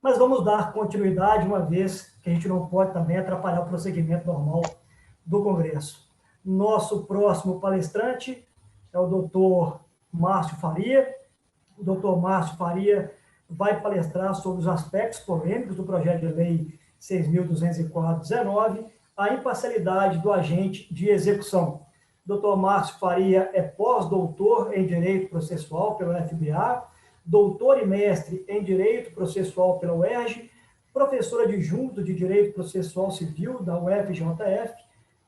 mas vamos dar continuidade, uma vez que a gente não pode também atrapalhar o prosseguimento normal do Congresso. Nosso próximo palestrante é o doutor Márcio Faria. O doutor Márcio Faria vai palestrar sobre os aspectos polêmicos do projeto de lei 6.204/19, a imparcialidade do agente de execução. O doutor Márcio Faria é pós-doutor em Direito Processual pela UFBA, doutor e mestre em Direito Processual pela UERJ, professor adjunto de Direito Processual Civil da UFJF,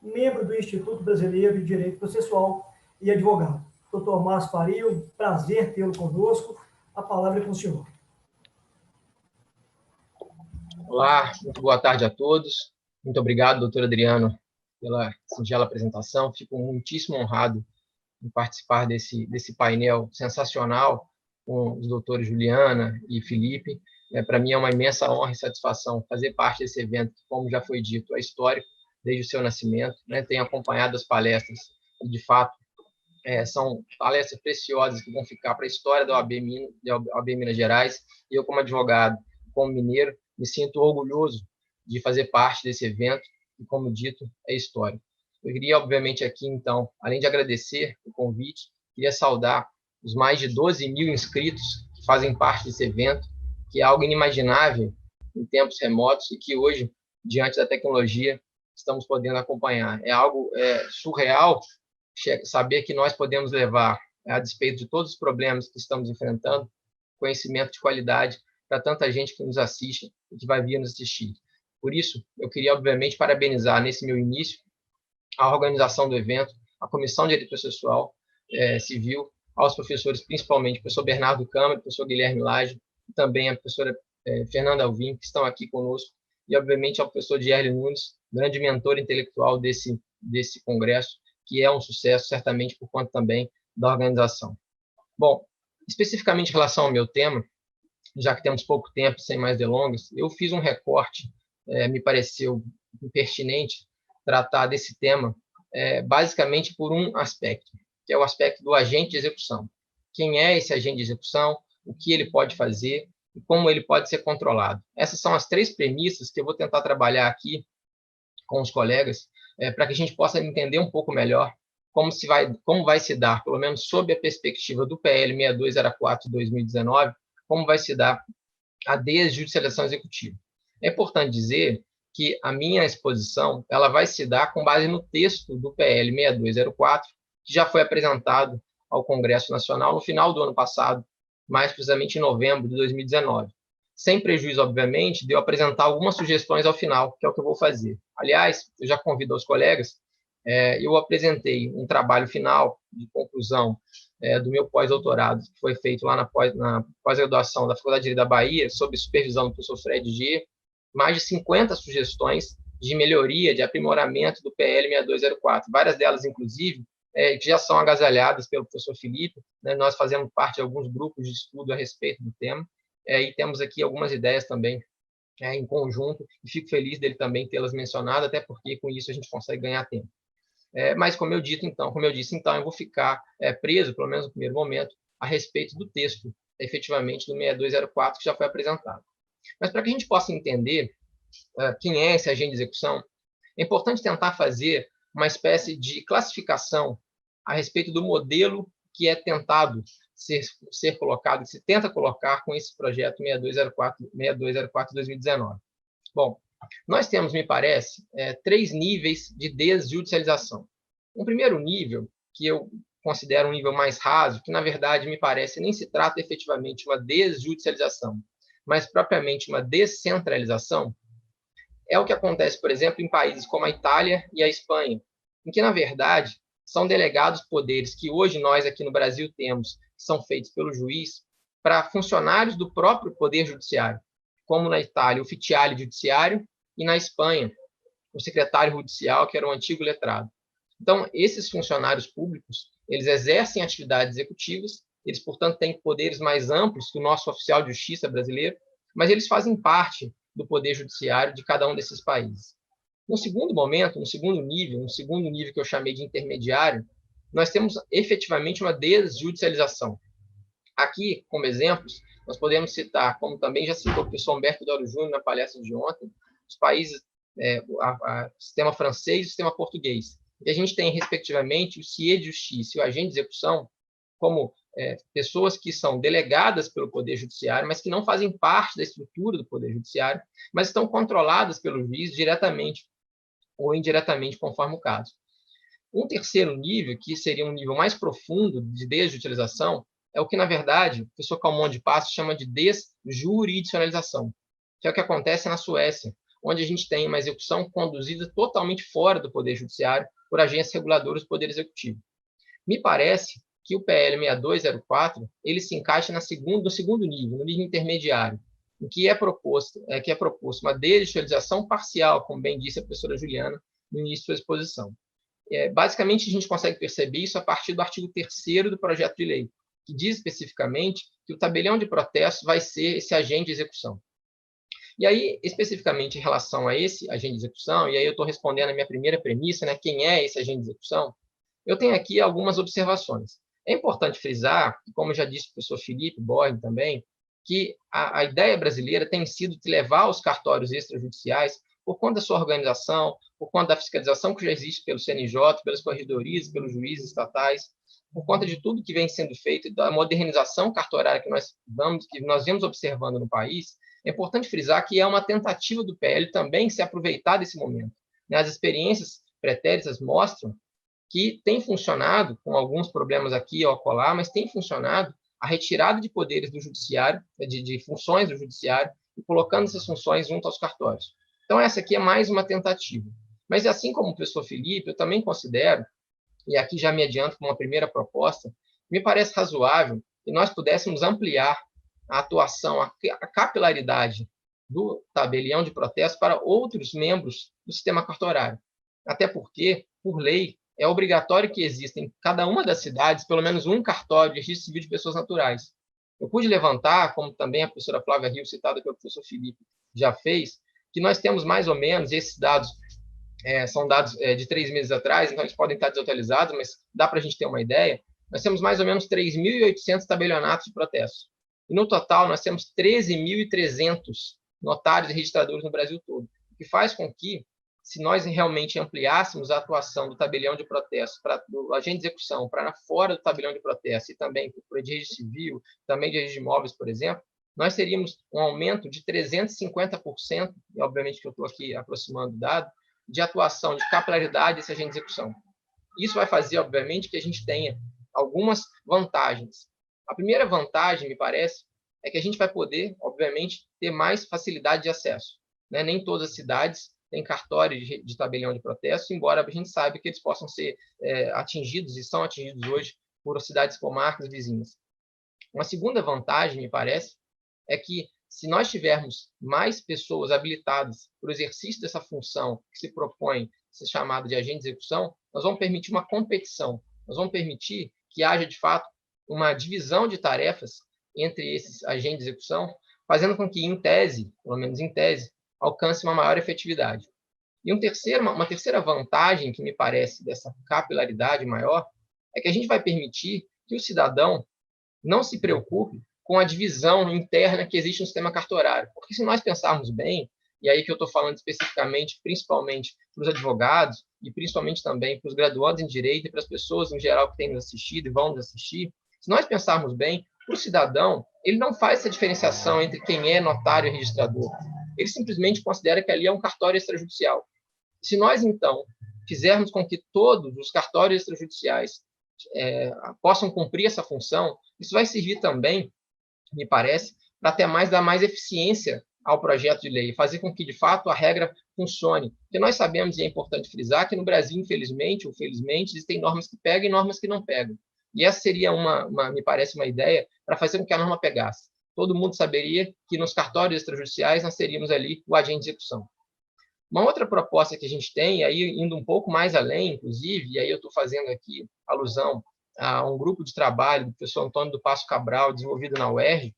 membro do Instituto Brasileiro de Direito Processual e advogado. Doutor Márcio Faria, um prazer tê-lo conosco. A palavra é com o senhor. Olá, muito boa tarde a todos. Muito obrigado, doutor Adriano, pela singela apresentação. Fico muitíssimo honrado em participar desse painel sensacional com os doutores Juliana e Felipe. Para mim é uma imensa honra e satisfação fazer parte desse evento, que, como já foi dito, é histórico desde o seu nascimento. Tenho acompanhado as palestras e, de fato, são palestras preciosas que vão ficar para a história da OAB Minas Gerais. E eu, como advogado, como mineiro, me sinto orgulhoso de fazer parte desse evento, e, como dito, é histórico. Eu queria, obviamente, aqui, então, além de agradecer o convite, queria saudar os mais de 12 mil inscritos que fazem parte desse evento, que é algo inimaginável em tempos remotos e que hoje, diante da tecnologia, estamos podendo acompanhar. É algo surreal saber que nós podemos levar, a despeito de todos os problemas que estamos enfrentando, conhecimento de qualidade para tanta gente que nos assiste e que vai vir nos assistir. Por isso, eu queria, obviamente, parabenizar, nesse meu início, a organização do evento, a Comissão de Direito Processual Civil, aos professores, principalmente o professor Bernardo Câmara, o professor Guilherme Lage, e também a professora Fernanda Alvim, que estão aqui conosco, e, obviamente, ao professor Dierle Nunes, grande mentor intelectual desse congresso, que é um sucesso, certamente, por conta também da organização. Bom, especificamente em relação ao meu tema, já que temos pouco tempo, sem mais delongas, eu fiz um recorte, me pareceu pertinente tratar desse tema, basicamente por um aspecto, que é o aspecto do agente de execução. Quem é esse agente de execução, o que ele pode fazer e como ele pode ser controlado. Essas são as 3 premissas que eu vou tentar trabalhar aqui com os colegas, para que a gente possa entender um pouco melhor como vai se dar, pelo menos sob a perspectiva do PL 6204 de 2019, como vai se dar a desjudicialização executiva. É importante dizer que a minha exposição ela vai se dar com base no texto do PL 6204, que já foi apresentado ao Congresso Nacional no final do ano passado, mais precisamente em novembro de 2019. Sem prejuízo, obviamente, de eu apresentar algumas sugestões ao final, que é o que eu vou fazer. Aliás, eu já convido aos colegas, eu apresentei um trabalho final de conclusão do meu pós-doutorado, que foi feito lá na pós-graduação da Faculdade de Direito da Bahia, sob supervisão do professor Fred G, mais de 50 sugestões de melhoria, de aprimoramento do PL 6204, várias delas, inclusive, que já são agasalhadas pelo professor Felipe, nós fazemos parte de alguns grupos de estudo a respeito do tema, e temos aqui algumas ideias também em conjunto, e fico feliz dele também tê-las mencionado, até porque com isso a gente consegue ganhar tempo. Mas, como eu disse, então, eu vou ficar preso, pelo menos no primeiro momento, a respeito do texto, efetivamente, do 6204, que já foi apresentado. Mas, para que a gente possa entender quem é esse agente de execução, é importante tentar fazer uma espécie de classificação a respeito do modelo que é tentado ser colocado, que se tenta colocar com esse projeto 6204 de 2019. Bom, nós temos, me parece, 3 níveis de desjudicialização. Um primeiro nível, que eu considero um nível mais raso, que, na verdade, me parece, nem se trata efetivamente de uma desjudicialização, mas propriamente uma descentralização, é o que acontece, por exemplo, em países como a Itália e a Espanha, em que, na verdade, são delegados poderes que hoje nós aqui no Brasil temos, que são feitos pelo juiz, para funcionários do próprio Poder Judiciário, como na Itália, o Ufficiale Judiciário, e na Espanha, o secretário judicial, que era o antigo letrado. Então, esses funcionários públicos, eles exercem atividades executivas, eles, portanto, têm poderes mais amplos que o nosso oficial de justiça brasileiro, mas eles fazem parte do Poder Judiciário de cada um desses países. No segundo momento, um segundo nível que eu chamei de intermediário, nós temos efetivamente uma desjudicialização. Aqui, como exemplos, nós podemos citar, como também já citou o professor Humberto Doro Júnior na palestra de ontem, os países, o sistema francês e o sistema português. E a gente tem, respectivamente, o CIE de Justiça e o agente de execução como pessoas que são delegadas pelo Poder Judiciário, mas que não fazem parte da estrutura do Poder Judiciário, mas estão controladas pelo juiz diretamente ou indiretamente, conforme o caso. Um terceiro nível, que seria um nível mais profundo de desjudicialização, é o que, na verdade, o professor Calmon de Passos chama de desjuridicionalização, que é o que acontece na Suécia, onde a gente tem uma execução conduzida totalmente fora do Poder Judiciário por agências reguladoras do Poder Executivo. Me parece que o PL 6204 ele se encaixa no segundo nível, no nível intermediário, em que é proposto uma desjudicialização parcial, como bem disse a professora Juliana no início da sua exposição. Basicamente, a gente consegue perceber isso a partir do artigo 3º do projeto de lei, que diz especificamente que o tabelião de protesto vai ser esse agente de execução. E aí, especificamente em relação a esse agente de execução, e aí eu estou respondendo a minha primeira premissa, né, quem é esse agente de execução, eu tenho aqui algumas observações. É importante frisar, como já disse o professor Felipe Borges também, que a ideia brasileira tem sido de levar os cartórios extrajudiciais por conta da sua organização, por conta da fiscalização que já existe pelo CNJ, pelas corregedorias, pelos juízes estatais, por conta de tudo que vem sendo feito, da modernização cartorária que nós vemos observando no país. É importante frisar que é uma tentativa do PL também se aproveitar desse momento. As experiências pretéritas mostram que tem funcionado, com alguns problemas aqui ou acolá, mas tem funcionado a retirada de poderes do judiciário, de funções do judiciário, e colocando essas funções junto aos cartórios. Então, essa aqui é mais uma tentativa. Mas, assim como o professor Felipe, eu também considero, e aqui já me adianto com uma primeira proposta, me parece razoável que nós pudéssemos ampliar a atuação, a capilaridade do tabelião de protesto para outros membros do sistema cartorário. Até porque, por lei, é obrigatório que exista em cada uma das cidades pelo menos um cartório de registro civil de pessoas naturais. Eu pude levantar, como também a professora Flávia Rio, citada pelo professor Felipe, já fez, que nós temos mais ou menos, esses dados são dados de 3 meses atrás, então eles podem estar desatualizados, mas dá para a gente ter uma ideia, nós temos mais ou menos 3.800 tabelionatos de protesto. E no total nós temos 13.300 notários e registradores no Brasil todo, o que faz com que, se nós realmente ampliássemos a atuação do tabelião de protesto, do agente de execução, para fora do tabelião de protesto e também para o de registro civil, também de registro de imóveis, por exemplo, nós teríamos um aumento de 350%, e obviamente que eu estou aqui aproximando o dado, de atuação, de capilaridade desse agente de execução. Isso vai fazer, obviamente, que a gente tenha algumas vantagens. A primeira vantagem, me parece, é que a gente vai poder, obviamente, ter mais facilidade de acesso. Nem todas as cidades têm cartório de tabelião de protesto, embora a gente saiba que eles possam ser atingidos, e são atingidos hoje, por cidades comarcas vizinhas. Uma segunda vantagem, me parece, é que, se nós tivermos mais pessoas habilitadas para o exercício dessa função que se propõe ser chamada de agente de execução, nós vamos permitir uma competição, nós vamos permitir que haja, de fato, uma divisão de tarefas entre esses agentes de execução, fazendo com que, em tese, pelo menos em tese, alcance uma maior efetividade. E uma terceira vantagem que me parece dessa capilaridade maior é que a gente vai permitir que o cidadão não se preocupe com a divisão interna que existe no sistema cartorário. Porque se nós pensarmos bem, e aí que eu estou falando especificamente, principalmente para os advogados, e principalmente também para os graduandos em Direito e para as pessoas em geral que têm nos assistido e vão nos assistir, se nós pensarmos bem, o cidadão, ele não faz essa diferenciação entre quem é notário e registrador. Ele simplesmente considera que ali é um cartório extrajudicial. Se nós, então, fizermos com que todos os cartórios extrajudiciais possam cumprir essa função, isso vai servir também, me parece, para dar mais eficiência ao projeto de lei, fazer com que, de fato, a regra funcione. Porque nós sabemos, e é importante frisar, que no Brasil, infelizmente ou felizmente, existem normas que pegam e normas que não pegam. E essa seria, me parece, uma ideia para fazer com que a norma pegasse. Todo mundo saberia que nos cartórios extrajudiciais nós teríamos ali o agente de execução. Uma outra proposta que a gente tem, e aí indo um pouco mais além, inclusive, e aí eu estou fazendo aqui alusão a um grupo de trabalho do professor Antônio do Passo Cabral, desenvolvido na UERJ,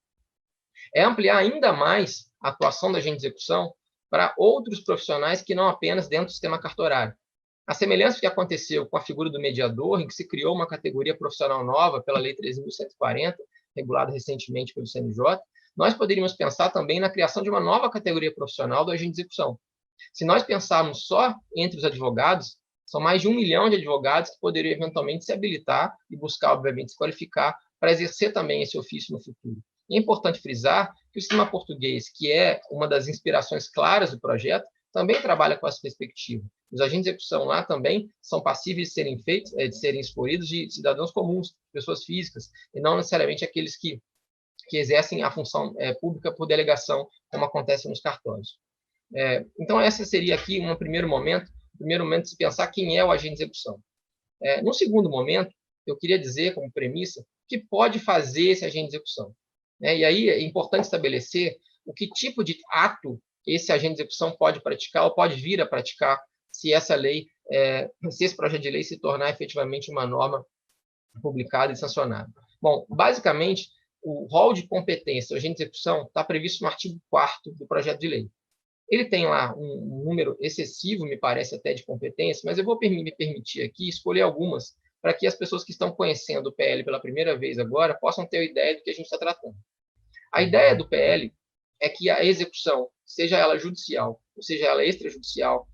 é ampliar ainda mais a atuação da agente de execução para outros profissionais que não apenas dentro do sistema cartorário. A semelhança que aconteceu com a figura do mediador, em que se criou uma categoria profissional nova pela Lei 13.140, regulado recentemente pelo CNJ, nós poderíamos pensar também na criação de uma nova categoria profissional do agente de execução. Se nós pensarmos só entre os advogados, são mais de 1 milhão de advogados que poderiam eventualmente se habilitar e buscar, obviamente, se qualificar para exercer também esse ofício no futuro. E é importante frisar que o sistema português, que é uma das inspirações claras do projeto, também trabalha com essa perspectiva. Os agentes de execução lá também são passíveis de serem feitos, de serem escolhidos de cidadãos comuns, pessoas físicas, e não necessariamente aqueles que exercem a função pública por delegação, como acontece nos cartórios. Então, essa seria aqui um primeiro momento de se pensar quem é o agente de execução. No segundo momento, eu queria dizer, como premissa, que pode fazer esse agente de execução. E aí é importante estabelecer o que tipo de ato esse agente de execução pode praticar ou pode vir a praticar se essa lei, se esse projeto de lei se tornar efetivamente uma norma publicada e sancionada. Bom, basicamente, o rol de competência do agente de execução está previsto no artigo 4º do projeto de lei. Ele tem lá um número excessivo, me parece até, de competências, mas eu vou me permitir aqui escolher algumas para que as pessoas que estão conhecendo o PL pela primeira vez agora possam ter uma ideia do que a gente está tratando. A ideia do PL é que a execução, seja ela judicial, ou seja ela extrajudicial,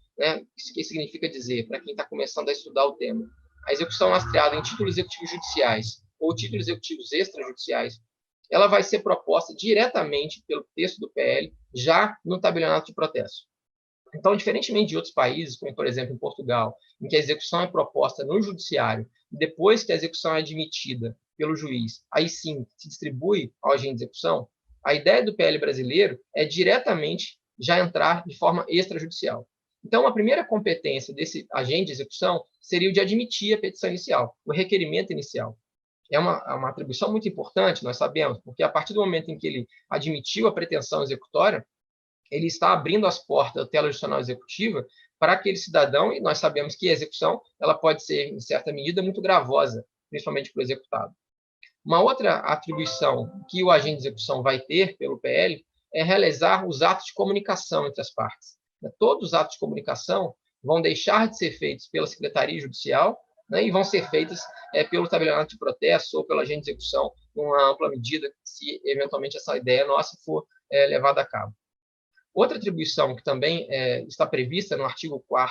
isso que significa dizer, para quem está começando a estudar o tema, a execução lastreada em títulos executivos judiciais ou títulos executivos extrajudiciais, ela vai ser proposta diretamente pelo texto do PL, já no tabelionato de protesto. Então, diferentemente de outros países, como, por exemplo, em Portugal, em que a execução é proposta no judiciário, depois que a execução é admitida pelo juiz, aí sim se distribui ao agente de execução, a ideia do PL brasileiro é diretamente já entrar de forma extrajudicial. Então, a primeira competência desse agente de execução seria o de admitir a petição inicial, o requerimento inicial. É uma atribuição muito importante, nós sabemos, porque a partir do momento em que ele admitiu a pretensão executória, ele está abrindo as portas da tutela judicial executiva para aquele cidadão, e nós sabemos que a execução ela pode ser, em certa medida, muito gravosa, principalmente para o executado. Uma outra atribuição que o agente de execução vai ter pelo PL é realizar os atos de comunicação entre as partes. Todos os atos de comunicação vão deixar de ser feitos pela Secretaria Judicial, e vão ser feitas pelo tabelionato de protesto ou pelo agente de execução, numa ampla medida, se eventualmente essa ideia nossa for levada a cabo. Outra atribuição que também está prevista no artigo 4º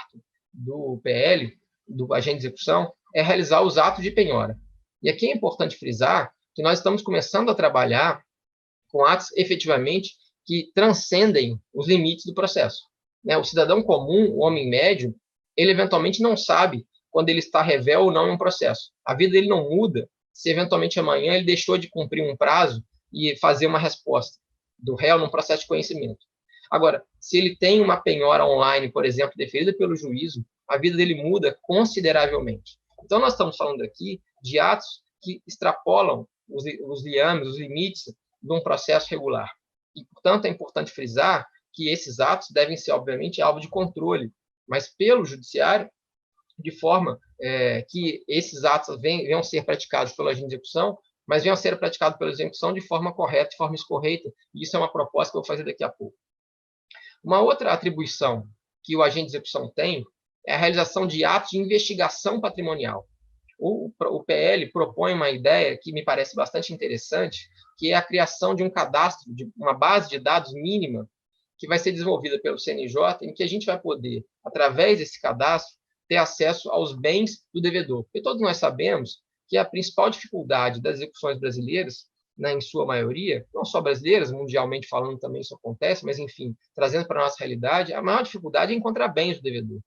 do PL, do agente de execução, é realizar os atos de penhora. E aqui é importante frisar que nós estamos começando a trabalhar com atos efetivamente que transcendem os limites do processo. O cidadão comum, o homem médio, ele eventualmente não sabe quando ele está revel ou não em um processo. A vida dele não muda se eventualmente amanhã ele deixou de cumprir um prazo e fazer uma resposta do réu num processo de conhecimento. Agora, se ele tem uma penhora online, por exemplo, deferida pelo juízo, a vida dele muda consideravelmente. Então, nós estamos falando aqui de atos que extrapolam os liames, os limites de um processo regular. E, portanto, é importante frisar que esses atos devem ser, obviamente, alvo de controle, mas pelo judiciário, de forma que esses atos venham ser praticados pelo agente de execução, mas venham ser praticados pela execução de forma correta, de forma escorreita. E isso é uma proposta que eu vou fazer daqui a pouco. Uma outra atribuição que o agente de execução tem é a realização de atos de investigação patrimonial. O PL propõe uma ideia que me parece bastante interessante, que é a criação de um cadastro, de uma base de dados mínima, que vai ser desenvolvida pelo CNJ, em que a gente vai poder, através desse cadastro, ter acesso aos bens do devedor. Porque todos nós sabemos que a principal dificuldade das execuções brasileiras, em sua maioria, não só brasileiras, mundialmente falando também isso acontece, mas, enfim, trazendo para a nossa realidade, a maior dificuldade é encontrar bens do devedor.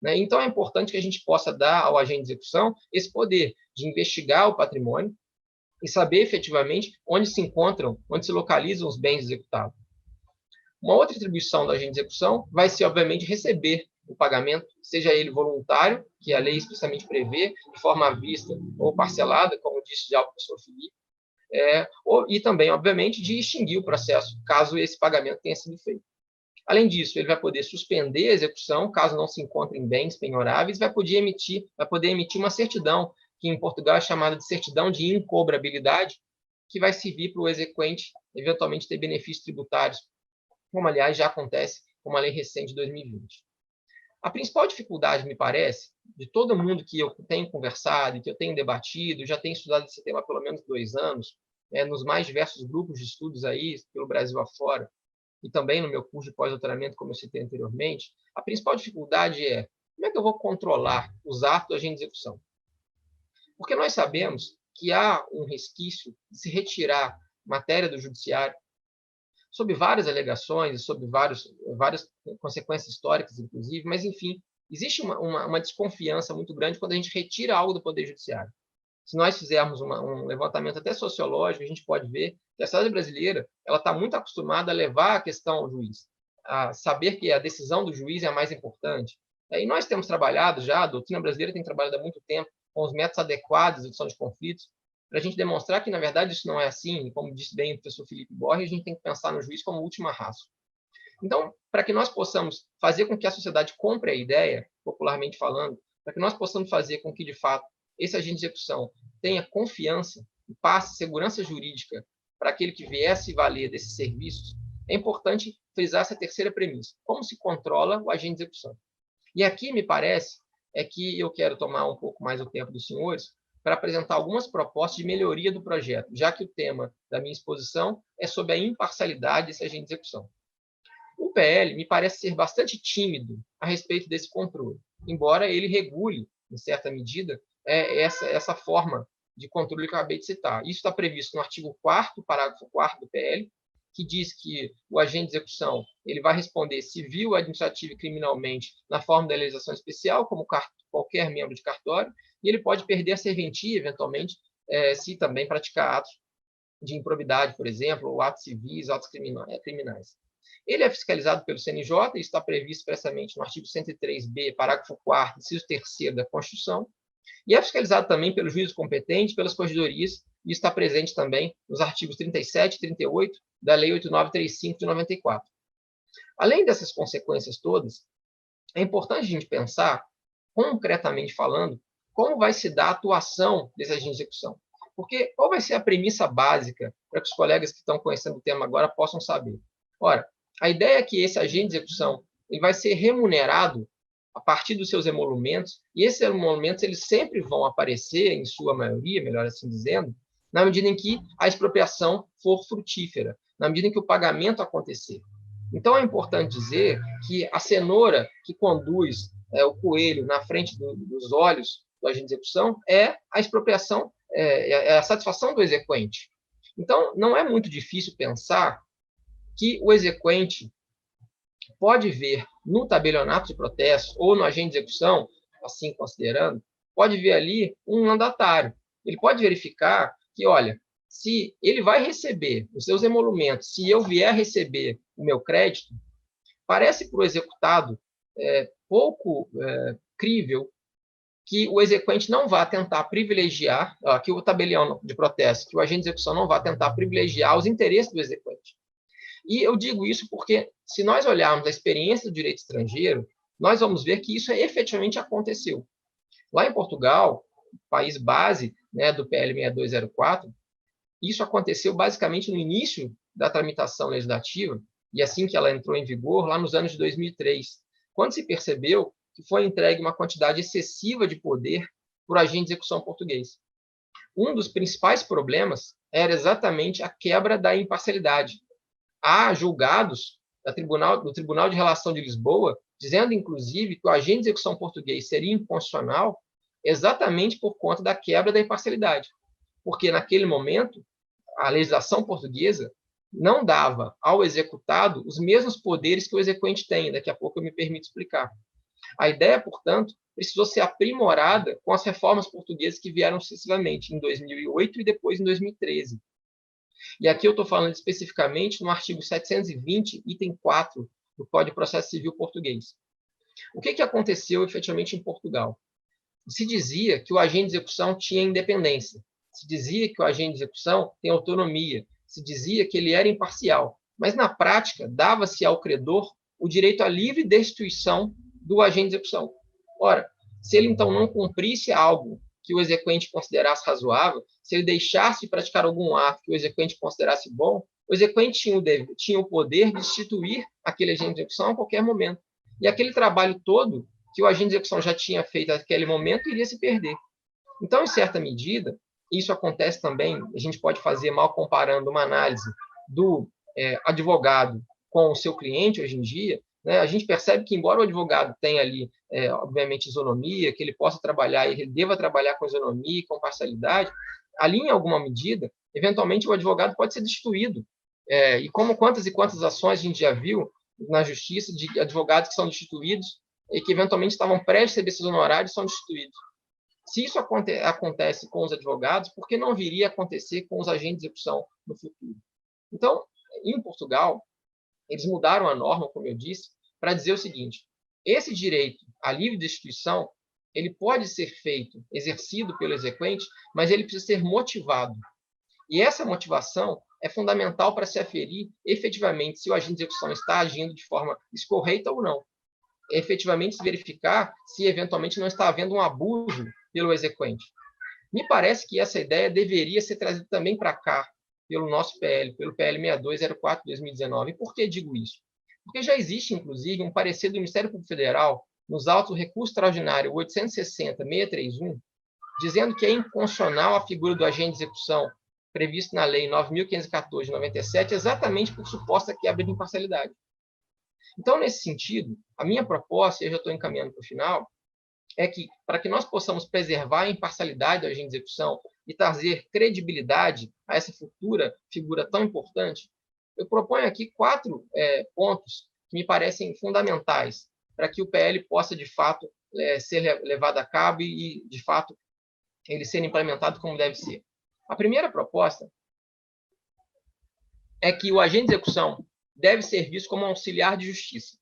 Então, é importante que a gente possa dar ao agente de execução esse poder de investigar o patrimônio e saber efetivamente onde se encontram, onde se localizam os bens executados. Uma outra atribuição do agente de execução vai ser, obviamente, receber o pagamento, seja ele voluntário, que a lei explicitamente prevê, de forma à vista ou parcelada, como disse já o professor Felipe, e também, obviamente, de extinguir o processo, caso esse pagamento tenha sido feito. Além disso, ele vai poder suspender a execução, caso não se encontrem bens penhoráveis, vai poder emitir uma certidão, que em Portugal é chamada de certidão de incobrabilidade, que vai servir para o exequente, eventualmente, ter benefícios tributários, como, aliás, já acontece com uma lei recente de 2020. A principal dificuldade, me parece, de todo mundo que eu tenho conversado, que eu tenho debatido, já tenho estudado esse tema há pelo menos 2 anos, nos mais diversos grupos de estudos aí, pelo Brasil afora, e também no meu curso de pós-doutoramento, como eu citei anteriormente, a principal dificuldade é como é que eu vou controlar os atos do agente de execução? Porque nós sabemos que há um resquício de se retirar matéria do judiciário, sob várias alegações, sob várias consequências históricas, inclusive, mas, enfim, existe uma desconfiança muito grande quando a gente retira algo do Poder Judiciário. Se nós fizermos um levantamento até sociológico, a gente pode ver que a sociedade brasileira está muito acostumada a levar a questão ao juiz, a saber que a decisão do juiz é a mais importante. E nós temos trabalhado já, a doutrina brasileira tem trabalhado há muito tempo com os métodos adequados de resolução de conflitos, para a gente demonstrar que, na verdade, isso não é assim. Como disse bem o professor Felipe Borges, a gente tem que pensar no juiz como última ratio. Então, para que nós possamos fazer com que a sociedade compre a ideia, popularmente falando, para que nós possamos fazer com que, de fato, esse agente de execução tenha confiança e passe segurança jurídica para aquele que viesse valer desses serviços, é importante frisar essa terceira premissa. Como se controla o agente de execução? E aqui, me parece, é que eu quero tomar um pouco mais o tempo dos senhores para apresentar algumas propostas de melhoria do projeto, já que o tema da minha exposição é sobre a imparcialidade desse agente de execução. O PL me parece ser bastante tímido a respeito desse controle, embora ele regule, em certa medida, essa forma de controle que eu acabei de citar. Isso está previsto no artigo 4º, parágrafo 4º do PL, que diz que o agente de execução ele vai responder civil, administrativo e criminalmente na forma da legislação especial, como qualquer membro de cartório, e ele pode perder a serventia, eventualmente, se também praticar atos de improbidade, por exemplo, ou atos civis, atos criminais. Ele é fiscalizado pelo CNJ, e está previsto expressamente no artigo 103b, parágrafo 4º, inciso 3º da Constituição, e é fiscalizado também pelos juízes competentes, pelas corregedorias, e está presente também nos artigos 37 e 38 da Lei 8935 de 94. Além dessas consequências todas, é importante a gente pensar, concretamente falando, como vai se dar a atuação desse agente de execução. Porque qual vai ser a premissa básica para que os colegas que estão conhecendo o tema agora possam saber? Ora, a ideia é que esse agente de execução ele vai ser remunerado a partir dos seus emolumentos, e esses emolumentos eles sempre vão aparecer, em sua maioria, melhor assim dizendo, na medida em que a expropriação for frutífera, na medida em que o pagamento acontecer. Então, é importante dizer que a cenoura que conduz o coelho na frente dos olhos do agente de execução é a expropriação, é a satisfação do exequente. Então, não é muito difícil pensar que o exequente pode ver no tabelionato de protesto ou no agente de execução, assim considerando, pode ver ali um mandatário. Ele pode verificar que, olha, se ele vai receber os seus emolumentos, se eu vier receber o meu crédito, parece para o executado pouco crível que o exequente não vá tentar privilegiar, que o tabelião de protesto, que o agente de execução não vá tentar privilegiar os interesses do exequente. E eu digo isso porque, se nós olharmos a experiência do direito estrangeiro, nós vamos ver que isso efetivamente aconteceu. Lá em Portugal, país base do PL 6204, isso aconteceu basicamente no início da tramitação legislativa, e assim que ela entrou em vigor, lá nos anos de 2003, quando se percebeu que foi entregue uma quantidade excessiva de poder para o agente de execução português. Um dos principais problemas era exatamente a quebra da imparcialidade. Há julgados do Tribunal de Relação de Lisboa, dizendo, inclusive, que o agente de execução português seria inconstitucional exatamente por conta da quebra da imparcialidade. Porque, naquele momento, a legislação portuguesa não dava ao executado os mesmos poderes que o exequente tem. Daqui a pouco eu me permito explicar. A ideia, portanto, precisou ser aprimorada com as reformas portuguesas que vieram sucessivamente, em 2008 e depois em 2013. E aqui eu estou falando especificamente no artigo 720, item 4 do Código de Processo Civil português. O que aconteceu efetivamente em Portugal? Se dizia que o agente de execução tinha independência, se dizia que o agente de execução tem autonomia, se dizia que ele era imparcial, mas na prática dava-se ao credor o direito à livre destituição do agente de execução. Ora, se ele então não cumprisse algo que o exequente considerasse razoável, se ele deixasse de praticar algum ato que o exequente considerasse bom, o exequente tinha o poder de destituir aquele agente de execução a qualquer momento. E aquele trabalho todo que o agente de execução já tinha feito naquele momento iria se perder. Então, em certa medida, Isso acontece também, a gente pode fazer mal comparando uma análise do advogado com o seu cliente hoje em dia, né? A gente percebe que, embora o advogado tenha ali, obviamente, isonomia, que ele possa trabalhar, ele deva trabalhar com isonomia e com parcialidade, ali, em alguma medida, eventualmente, o advogado pode ser destituído. E como quantas e quantas ações a gente já viu na justiça de advogados que são destituídos e que, eventualmente, estavam prestes a receber esses honorários e são destituídos. Se isso acontece com os advogados, por que não viria a acontecer com os agentes de execução no futuro? Então, em Portugal, eles mudaram a norma, como eu disse, para dizer o seguinte: esse direito à livre destituição, ele pode ser feito, exercido pelo exequente, mas ele precisa ser motivado. E essa motivação é fundamental para se aferir efetivamente se o agente de execução está agindo de forma escorreita ou não. Efetivamente se verificar se eventualmente não está havendo um abuso pelo exequente. Me parece que essa ideia deveria ser trazida também para cá, pelo nosso PL, pelo PL 6204/2019. E por que digo isso? Porque já existe, inclusive, um parecer do Ministério Público Federal, nos autos do recurso extraordinário 860-631, dizendo que é inconstitucional a figura do agente de execução previsto na Lei 9.514 de 97, exatamente por suposta quebra de imparcialidade. Então, nesse sentido, a minha proposta, e eu já estou encaminhando para o final, é que, para que nós possamos preservar a imparcialidade do agente de execução e trazer credibilidade a essa futura figura tão importante, eu proponho aqui 4 pontos que me parecem fundamentais para que o PL possa, de fato, ser levado a cabo e, de fato, ele ser implementado como deve ser. A primeira proposta é que o agente de execução deve ser visto como um auxiliar de justiça.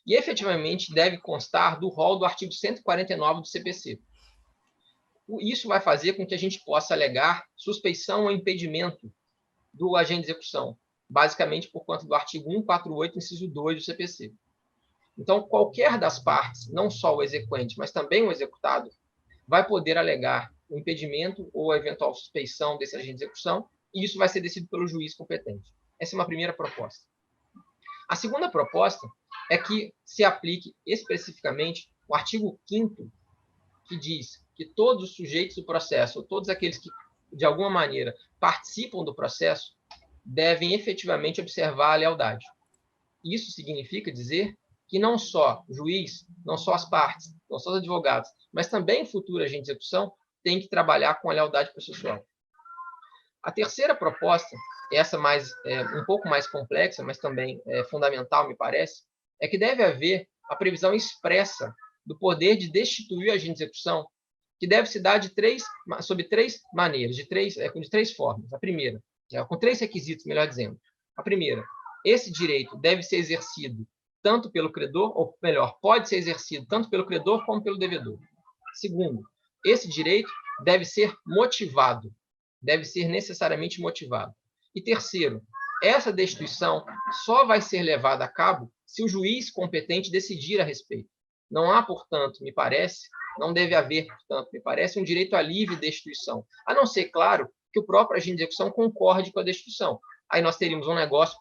E, efetivamente, deve constar do rol do artigo 149 do CPC. Isso vai fazer com que a gente possa alegar suspeição ou impedimento do agente de execução, basicamente por conta do artigo 148, inciso 2 do CPC. Então, qualquer das partes, não só o exequente, mas também o executado, vai poder alegar o impedimento ou a eventual suspeição desse agente de execução, e isso vai ser decidido pelo juiz competente. Essa é uma primeira proposta. A segunda proposta é que se aplique especificamente o artigo 5º, que diz que todos os sujeitos do processo, ou todos aqueles que, de alguma maneira, participam do processo, devem efetivamente observar a lealdade. Isso significa dizer que não só o juiz, não só as partes, não só os advogados, mas também o futuro agente de execução tem que trabalhar com a lealdade processual. A terceira proposta, essa um pouco mais complexa, mas também fundamental, me parece, é que deve haver a previsão expressa do poder de destituir o agente de execução, que deve se dar sob 3 maneiras, de 3 formas. A primeira, com 3 requisitos, melhor dizendo. A primeira, esse direito deve ser exercido tanto pelo credor, ou melhor, pode ser exercido tanto pelo credor como pelo devedor. Segundo, esse direito deve ser motivado, deve ser necessariamente motivado. E terceiro, essa destituição só vai ser levada a cabo se o juiz competente decidir a respeito. Não há, portanto, me parece, não deve haver, portanto, me parece, um direito à livre destituição, a não ser, claro, que o próprio agente de execução concorde com a destituição. Aí nós teríamos um negócio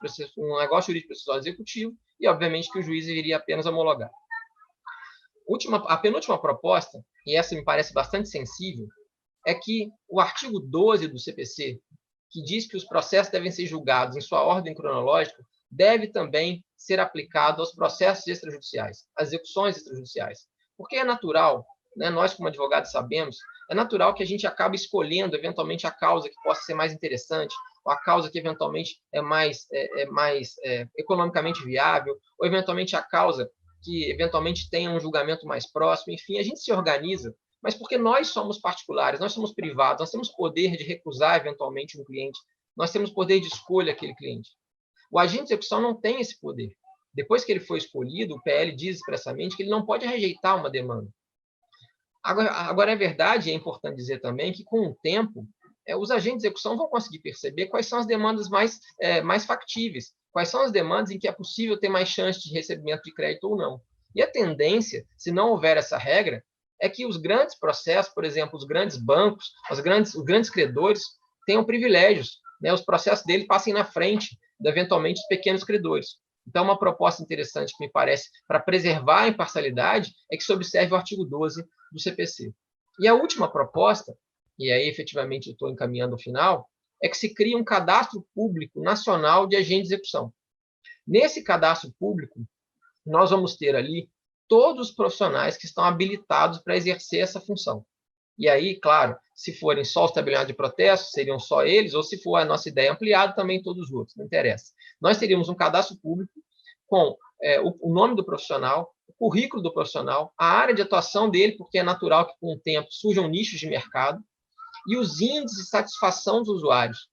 jurídico processual executivo e, obviamente, que o juiz iria apenas homologar. A penúltima proposta, e essa me parece bastante sensível, é que o artigo 12 do CPC, que diz que os processos devem ser julgados em sua ordem cronológica, deve também ser aplicado aos processos extrajudiciais, às execuções extrajudiciais. Porque é natural, né, nós como advogados sabemos, é natural que a gente acabe escolhendo, eventualmente, a causa que possa ser mais interessante, ou a causa que, eventualmente, é mais economicamente viável, ou, eventualmente, a causa que, eventualmente, tenha um julgamento mais próximo. Enfim, a gente se organiza, mas porque nós somos particulares, nós somos privados, nós temos poder de recusar, eventualmente, um cliente, nós temos poder de escolha aquele cliente. O agente de execução não tem esse poder. Depois que ele foi escolhido, o PL diz expressamente que ele não pode rejeitar uma demanda. Agora, é verdade, e é importante dizer também que, com o tempo, os agentes de execução vão conseguir perceber quais são as demandas mais factíveis, quais são as demandas em que é possível ter mais chance de recebimento de crédito ou não. E a tendência, se não houver essa regra, é que os grandes processos, por exemplo, os grandes bancos, os grandes credores, tenham privilégios, né? Os processos dele passem na frente, eventualmente, dos pequenos credores. Então, uma proposta interessante que me parece para preservar a imparcialidade é que se observe o artigo 12 do CPC. E a última proposta e aí efetivamente eu estou encaminhando ao final, é que se cria um cadastro público nacional de agentes de execução. Nesse cadastro público, nós vamos ter ali todos os profissionais que estão habilitados para exercer essa função. E aí, claro, se forem só os tabeliões de protesto, seriam só eles, ou se for a nossa ideia ampliada, também todos os outros, não interessa. Nós teríamos um cadastro público com o nome do profissional, o currículo do profissional, a área de atuação dele, porque é natural que com o tempo surjam nichos de mercado, e os índices de satisfação dos usuários.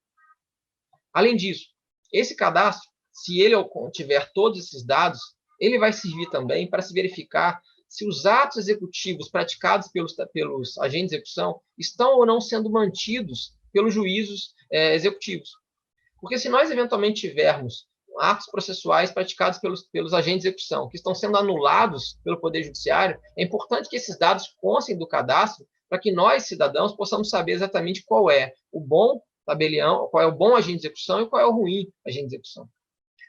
Além disso, esse cadastro, se ele tiver todos esses dados, ele vai servir também para se verificar se os atos executivos praticados pelos agentes de execução estão ou não sendo mantidos pelos juízos executivos. Porque se nós eventualmente tivermos atos processuais praticados pelos agentes de execução que estão sendo anulados pelo Poder Judiciário, é importante que esses dados constem do cadastro para que nós, cidadãos, possamos saber exatamente qual é o bom tabelião, qual é o bom agente de execução e qual é o ruim agente de execução.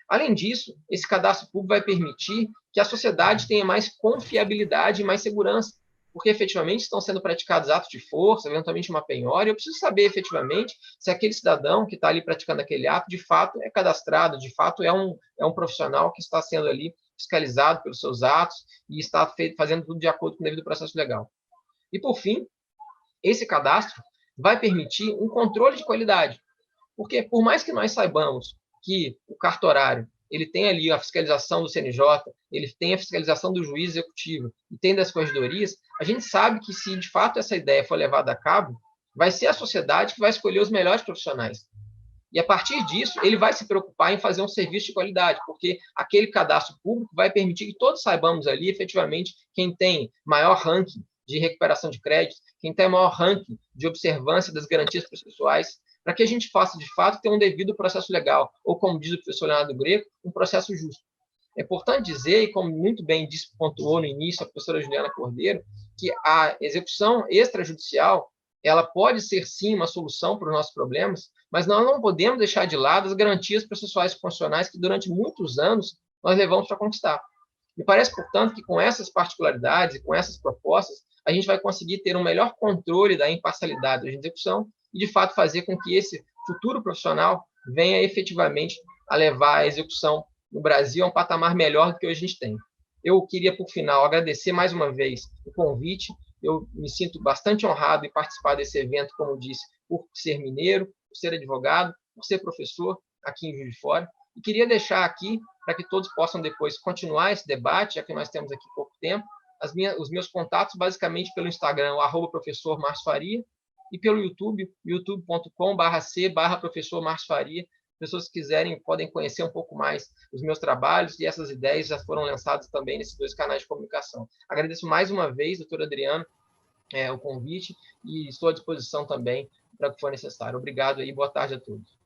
Além disso, esse cadastro público vai permitir que a sociedade tenha mais confiabilidade e mais segurança, porque efetivamente estão sendo praticados atos de força, eventualmente uma penhora, e eu preciso saber efetivamente se aquele cidadão que está ali praticando aquele ato, de fato, é cadastrado, de fato, é um profissional que está sendo ali fiscalizado pelos seus atos e está fazendo tudo de acordo com o devido processo legal. E, por fim, esse cadastro vai permitir um controle de qualidade, porque por mais que nós saibamos que o cartorário ele tem ali a fiscalização do CNJ, ele tem a fiscalização do juiz executivo e tem das corregedorias, a gente sabe que se de fato essa ideia for levada a cabo, vai ser a sociedade que vai escolher os melhores profissionais. E a partir disso, ele vai se preocupar em fazer um serviço de qualidade, porque aquele cadastro público vai permitir que todos saibamos ali, efetivamente, quem tem maior ranking de recuperação de crédito, quem tem maior ranking de observância das garantias processuais, para que a gente faça, de fato, ter um devido processo legal, ou, como diz o professor Leonardo Greco, um processo justo. É importante dizer, e como muito bem pontuou no início a professora Juliana Cordeiro, que a execução extrajudicial ela pode ser, sim, uma solução para os nossos problemas, mas nós não podemos deixar de lado as garantias processuais e funcionais que, durante muitos anos, nós levamos para conquistar. Me parece, portanto, que com essas particularidades e com essas propostas, a gente vai conseguir ter um melhor controle da imparcialidade da execução e, de fato, fazer com que esse futuro profissional venha efetivamente a levar a execução no Brasil a um patamar melhor do que hoje a gente tem. Eu queria, por final, agradecer mais uma vez o convite. Eu me sinto bastante honrado em participar desse evento, como disse, por ser mineiro, por ser advogado, por ser professor aqui em Juiz de Fora. E queria deixar aqui, para que todos possam depois continuar esse debate, já que nós temos aqui pouco tempo, os meus contatos, basicamente pelo Instagram, o @professor Márcio Faria, e pelo YouTube, youtube.com/c/professor Márcio Faria. Pessoas que quiserem podem conhecer um pouco mais os meus trabalhos, e essas ideias já foram lançadas também nesses 2 canais de comunicação. Agradeço mais uma vez, doutor Adriano, o convite, e estou à disposição também para o que for necessário. Obrigado e boa tarde a todos.